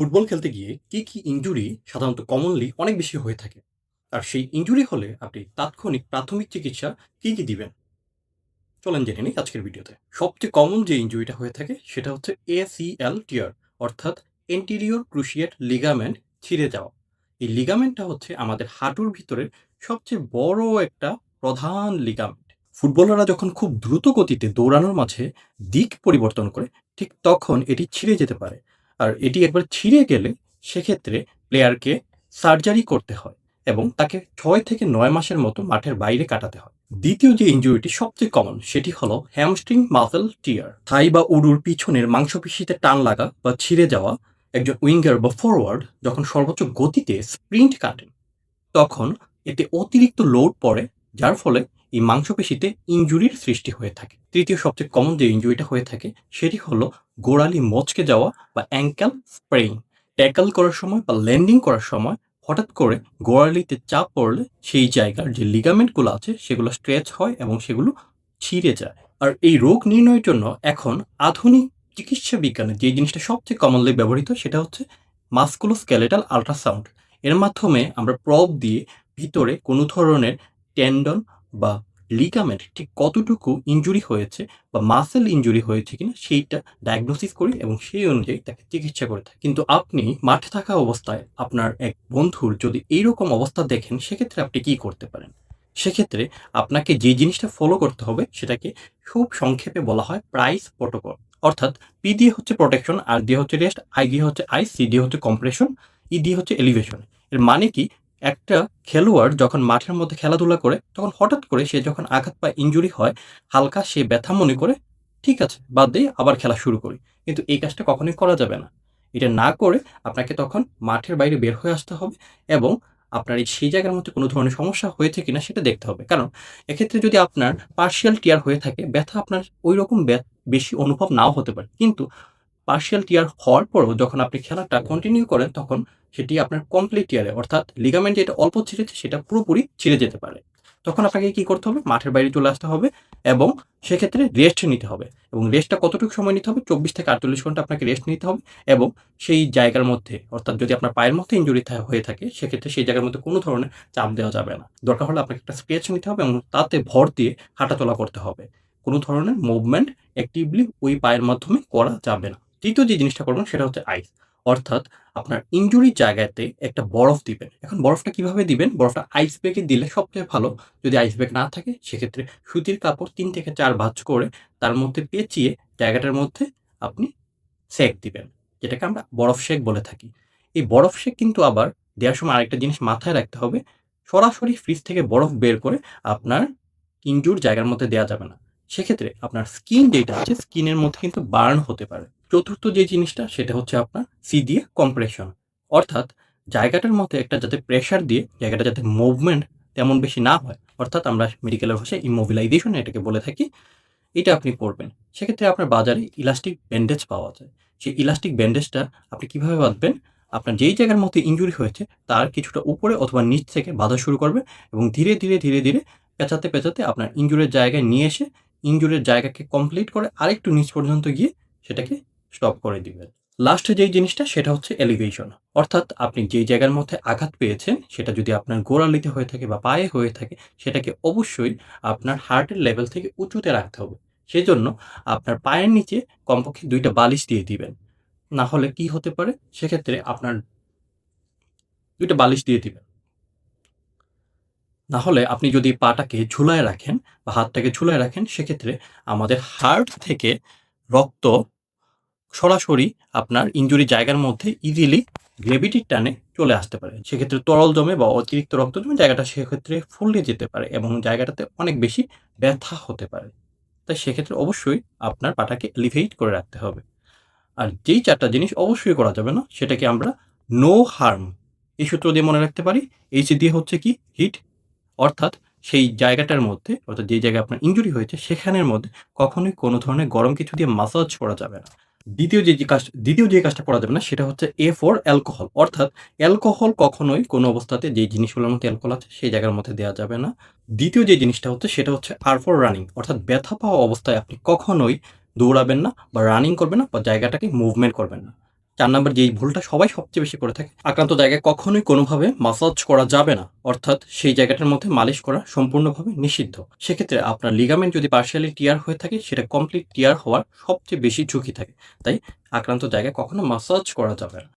Football খেলতে গিয়ে কি ইনজুরি সাধারণত কমনলি অনেক বেশি হয়ে থাকে? আর সেই ইনজুরি হলে আপনি তাৎক্ষণিক প্রাথমিক চিকিৎসা কি দিবেন? চলেন জেনে নিই আজকের ভিডিওতে। সবচেয়ে কমন যে ইনজুরিটা হয়ে থাকে সেটা হচ্ছে ACL টিয়ার অর্থাৎ এন্টেরিয়র ক্রুশিয়েট লিগামেন্ট ছিঁড়ে যাওয়া। এই লিগামেন্টটা হচ্ছে আমাদের হাঁটুর ভিতরের সবচেয়ে বড় একটা প্রধান লিগামেন্ট। ফুটবলাররা যখন খুব দ্রুত গতিতে দৌড়ানোর মাঝে দিক পরিবর্তন করে, ঠিক তখন এটি ছিঁড়ে যেতে পারে। আর এটি একবার ছিঁড়ে গেলে সেক্ষেত্রে প্লেয়ারকে সার্জারি করতে হয় এবং তাকে ৬ থেকে ৯ মাসের মতো মাঠের বাইরে কাটাতে হয়। দ্বিতীয় যে ইনজুরিটি সবচেয়ে কমন সেটি হলো হ্যামস্ট্রিং মাসল টিয়ার। থাই বা উরুর পিছনের মাংসপেশিতে টান লাগা বা ছিঁড়ে যাওয়া। একজন উইঙ্গার বা ফরওয়ার্ড যখন সর্বোচ্চ গতিতে স্প্রিন্ট কাটেন, তখন এতে অতিরিক্ত লোড পড়ে, যার ফলে এই মাংসপেশিতে ইনজুরির সৃষ্টি হয়ে থাকে। তৃতীয় সবচেয়ে কমন যে ইনজুরিটা হয়ে থাকে সেটি হলো গোড়ালি মচকে যাওয়া বা অ্যাঙ্কেল স্প্রেইং। ট্যাকল করার সময় বা ল্যান্ডিং করার সময় হঠাৎ করে গোড়ালিতে চাপ পড়লে সেই জায়গার যে লিগামেন্টগুলো আছে সেগুলো স্ট্রেচ হয় এবং সেগুলো ছিঁড়ে যায়। আর এই রোগ নির্ণয়ের জন্য এখন আধুনিক চিকিৎসা বিজ্ঞানে যে জিনিসটা সবচেয়ে কমনলি ব্যবহৃত সেটা হচ্ছে মাস্কুলোস্কেলেটাল আল্ট্রাসাউন্ড। এর মাধ্যমে আমরা প্রব দিয়ে ভিতরে কোনো ধরনের টেন্ডন বা লিগামেন্ট ঠিক কতটুকু ইনজুরি হয়েছে বা মাসেল ইনজুরি হয়েছে কিনা সেইটা ডায়াগনোসিস করি এবং সেই অনুযায়ী তাকে চিকিৎসা করে থাকি। কিন্তু আপনি মাঠে থাকা অবস্থায় আপনার এক বন্ধুর যদি এইরকম অবস্থা দেখেন, সেক্ষেত্রে আপনি কি করতে পারেন? সেক্ষেত্রে আপনাকে যে জিনিসটা ফলো করতে হবে সেটাকে খুব সংক্ষেপে বলা হয় প্রাইস প্রোটোকল। অর্থাৎ পি দিয়ে হচ্ছে প্রোটেকশন, আর দিয়ে হচ্ছে রেস্ট, আই দিয়ে হচ্ছে আইস, সি দিয়ে হচ্ছে কম্প্রেশন, ই দিয়ে হচ্ছে এলিভেশন। এর মানে কি, একটা খেলোয়াড় যখন মাঠের মধ্যে খেলাধুলা করে তখন হঠাৎ করে সে যখন আঘাত পায়, ইনজুরি হয়, হালকা সে ব্যথা মনে করে, ঠিক আছে বাদ দিয়ে আবার খেলা শুরু করি। কিন্তু এই কাজটা কখনোই করা যাবে না। এটা না করে আপনাকে তখন মাঠের বাইরে বের হয়ে আসতে হবে এবং আপনার এই সেই জায়গার মধ্যে কোনো ধরনের সমস্যা হয়েছে কিনা সেটা দেখতে হবে। কারণ এক্ষেত্রে যদি আপনার পার্শিয়াল টিয়ার হয়ে থাকে, ব্যথা আপনার ঐরকম বেশি অনুভব নাও হতে পারে। কিন্তু পার্শিয়াল টিয়ার হওয়ার পরেও যখন আপনি খেলাটা কন্টিনিউ করেন, তখন সেটি আপনার কমপ্লিট টিয়ারে অর্থাৎ লিগামেন্ট যেটা অল্প ছিঁড়েছে সেটা পুরোপুরি ছিঁড়ে যেতে পারে। তখন আপনাকে কি করতে হবে? মাঠের বাইরে চলে আসতে হবে এবং সেক্ষেত্রে রেস্ট নিতে হবে। এবং রেস্টটা কতটুকু সময় নিতে হবে? ২৪ থেকে ৪৮ ঘন্টা আপনাকে রেস্ট নিতে হবে এবং সেই জায়গার মধ্যে, অর্থাৎ যদি আপনার পায়ের মধ্যে ইনজুরি হয়ে থাকে, সেক্ষেত্রে সেই জায়গার মধ্যে কোনো ধরনের চাপ দেওয়া যাবে না। দরকার হলে আপনাকে একটা স্কেচ নিতে হবে এবং তাতে ভর দিয়ে হাঁটাচলা করতে হবে। কোনো ধরনের মুভমেন্ট অ্যাক্টিভলি ওই পায়ের মাধ্যমে করা যাবে না। তৃতীয় যে জিনিসটা করবেন সেটা হচ্ছে আইস। অর্থাৎ আপনার ইনজুরির জায়গাতে একটা বরফ দিবেন। এখন বরফটা কিভাবে দিবেন? বরফটা আইস ব্যাগে দিলে সবচেয়ে ভালো। যদি আইস ব্যাগ না থাকে সেক্ষেত্রে সুতির কাপড় ৩ থেকে ৪ ভাঁজ করে তার মধ্যে পেঁচিয়ে জায়গাটার মধ্যে আপনি সেঁক দিবেন। যেটাকে আমরা বরফ সেঁক বলে থাকি। এই বরফ সেঁক কিন্তু আবার দেওয়ার সময় আরেকটা জিনিস মাথায় রাখতে হবে। সরাসরি ফ্রিজ থেকে বরফ বের করে আপনার ইনজুর জায়গার মধ্যে দেয়া যাবে না। সেক্ষেত্রে আপনার স্কিন যেটা আছে, স্কিনের মধ্যে কিন্তু বার্ন হতে পারে। চতুর্থ যে জিনিসটা সেটা হচ্ছে আপনার সি দিয়ে কম্প্রেশন। অর্থাৎ জায়গাটার মধ্যে একটা যাতে প্রেশার দিয়ে জায়গাটা যাতে মুভমেন্ট তেমন বেশি না হয়। অর্থাৎ আমরা মেডিকেলের ভাষায় ইমোবিলাইজেশন এটাকে বলে থাকি। এটা আপনি করবেন। সেক্ষেত্রে আপনার বাজারে ইলাস্টিক ব্যান্ডেজ পাওয়া যায়। সেই ইলাস্টিক ব্যান্ডেজটা আপনি কিভাবে বাঁধবেন? আপনার যেই জায়গার মধ্যে ইনজুরি হয়েছে তার কিছুটা উপরে অথবা নিচ থেকে বাঁধা শুরু করবেন এবং ধীরে ধীরে পেঁচাতে আপনার ইনজুরির জায়গায় নিয়ে এসে ইনজুরির জায়গাকে কমপ্লিট করে আরেকটু নিচ পর্যন্ত গিয়ে সেটাকে স্টপ করে দিবেন। লাস্টে যেই জিনিসটা সেটা হচ্ছে এলিভেশন। অর্থাৎ আপনি যেই জায়গার মধ্যে আঘাত পেয়েছেন সেটা যদি আপনার গোড়ালিতে হয়ে থাকে বা পায়ে হয়ে থাকে, সেটাকে অবশ্যই আপনার হার্টের লেভেল থেকে উঁচুতে রাখতে হবে। সেজন্য আপনার পায়ের নিচে কমপক্ষে ২ টা বালিশ দিয়ে দিবেন। না হলে কি হতে পারে? সেক্ষেত্রে আপনার ২ টা বালিশ দিয়ে দিবেন। না হলে আপনি যদি পাটাকে ঝুলায় রাখেন বা হাতটাকে ঝুলায় রাখেন, সেক্ষেত্রে আমাদের হার্ট থেকে রক্ত সরাসরি আপনার ইনজুরি জায়গার মধ্যে ইজিলি গ্র্যাভিটির টানে চলে আসতে পারে। সেক্ষেত্রে তরল জমে বা অতিরিক্ত রক্ত জমে জায়গাটা সেক্ষেত্রে ফুলে যেতে পারে এবং জায়গাটাতে অনেক বেশি ব্যথা হতে পারে। তাই সেক্ষেত্রে অবশ্যই আপনার পাটাকে এলিভেট করে রাখতে হবে। আর যেই ৪ টা জিনিস অবশ্যই করা যাবে না সেটাকে আমরা নো হার্ম এই সূত্র দিয়ে মনে রাখতে পারি। এইচ দিয়ে হচ্ছে কি? হিট। অর্থাৎ সেই জায়গাটার মধ্যে, অর্থাৎ যে জায়গায় আপনার ইনজুরি হয়েছে সেখানের মধ্যে কখনোই কোনো ধরনের গরম কিছু দিয়ে মাসাজ করা যাবে না। দ্বিতীয় যে কাজটা করা যাবে না সেটা হচ্ছে A ফর অ্যালকোহল। অর্থাৎ অ্যালকোহল কখনোই কোনো অবস্থাতে যেই জিনিসগুলোর মধ্যে অ্যালকোহল আছে সেই জায়গার মধ্যে দেওয়া যাবে না। দ্বিতীয় যে জিনিসটা হচ্ছে সেটা হচ্ছে R ফর রানিং। অর্থাৎ ব্যথা পাওয়া অবস্থায় আপনি কখনোই দৌড়াবেন না বা রানিং করবেন না বা জায়গাটাকে মুভমেন্ট করবেন না। 4 নাম্বার যেই ভুলটা সবাই সবচেয়ে বেশি করে থাকে, আক্রান্ত জায়গায় কখনোই কোনোভাবে মাসাজ করা যাবে না। অর্থাৎ সেই জায়গাটার মধ্যে মালিশ করা সম্পূর্ণভাবে নিষিদ্ধ। সেক্ষেত্রে আপনার লিগামেন্ট যদি পার্শিয়ালি টিয়ার হয়ে থাকে, সেটা কমপ্লিট টিয়ার হওয়ার সবচেয়ে বেশি ঝুঁকি থাকে। তাই আক্রান্ত জায়গায় কখনো মাসাজ করা যাবে না।